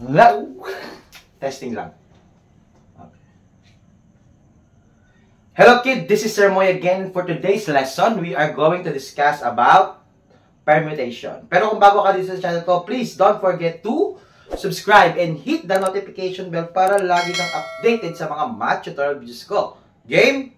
Hello? Testing lang. Okay. Hello kid, this is Sir Moy again. For today's lesson, we are going to discuss about permutation. Pero kung bago ka dito sa channel ko, please don't forget to subscribe and hit the notification bell para lagi kang updated sa mga math tutorial videos ko. Game?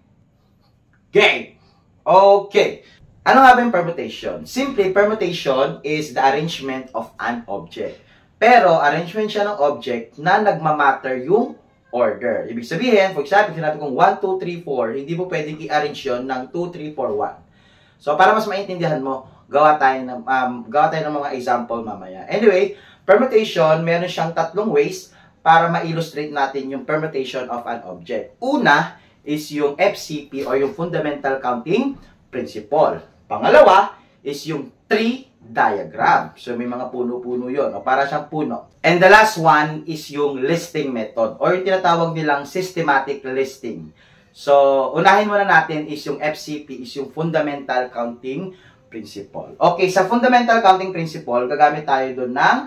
Game! Okay. Ano nga ba yung permutation? Simply, permutation is the arrangement of an object. Pero, arrangement siya ng object na nagmamatter yung order. Ibig sabihin, for example, sinabi kong 1, 2, 3, 4, hindi mo pwedeng i-arrange yun ng 2, 3, 4, 1. So, para mas maintindihan mo, gawa tayo ng mga example mamaya. Anyway, permutation, meron siyang tatlong ways para ma-illustrate natin yung permutation of an object. Una is yung FCP or yung Fundamental Counting Principle. Pangalawa is yung tree diagram. So, may mga puno-puno yun. O para siyang puno. And the last one is yung listing method or yung tinatawag nilang systematic listing. So, unahin muna natin is yung FCP, is yung Fundamental Counting Principle. Okay, sa Fundamental Counting Principle, gagamit tayo doon ng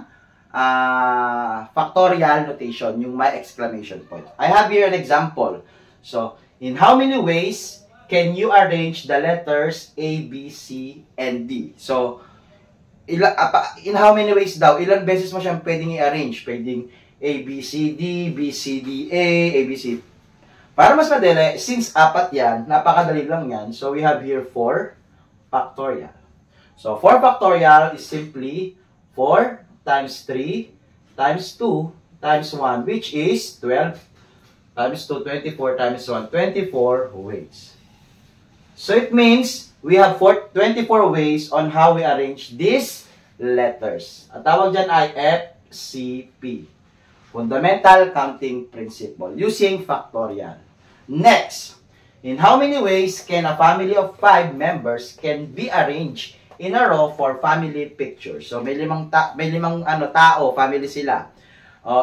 factorial notation, yung may exclamation point. I have here an example. So, in how many ways can you arrange the letters A, B, C, and D? So, in how many ways daw? Ilan beses mo siyang pwedeng i-arrange? Pwedeng A, B, C, D, B, C, D, A, B, C. Para mas madali, since apat yan, napakadali lang yan. So, we have here 4 factorial. So, 4 factorial is simply 4 times 3 times 2 times 1, which is 12 times 2, 24 times 1, 24 ways. So, it means we have 24 ways on how we arrange these letters. Ang tawag dyan ay FCP. Fundamental Counting Principle. Using factorial. Next, in how many ways can a family of 5 members can be arranged in a row for family pictures? So, may limang tao, family sila.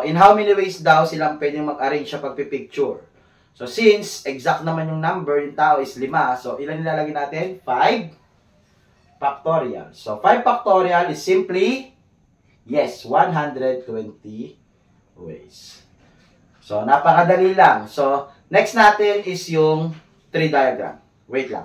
In how many ways daw silang pwedeng mag-arrange sa pagpipicture? So, since exact naman yung number, yung tao is 5, so ilan nilalagay natin? 5 factorial. So, 5 factorial is simply, yes, 120 ways. So, napakadali lang. So, next natin is yung tree diagram. Wait lang.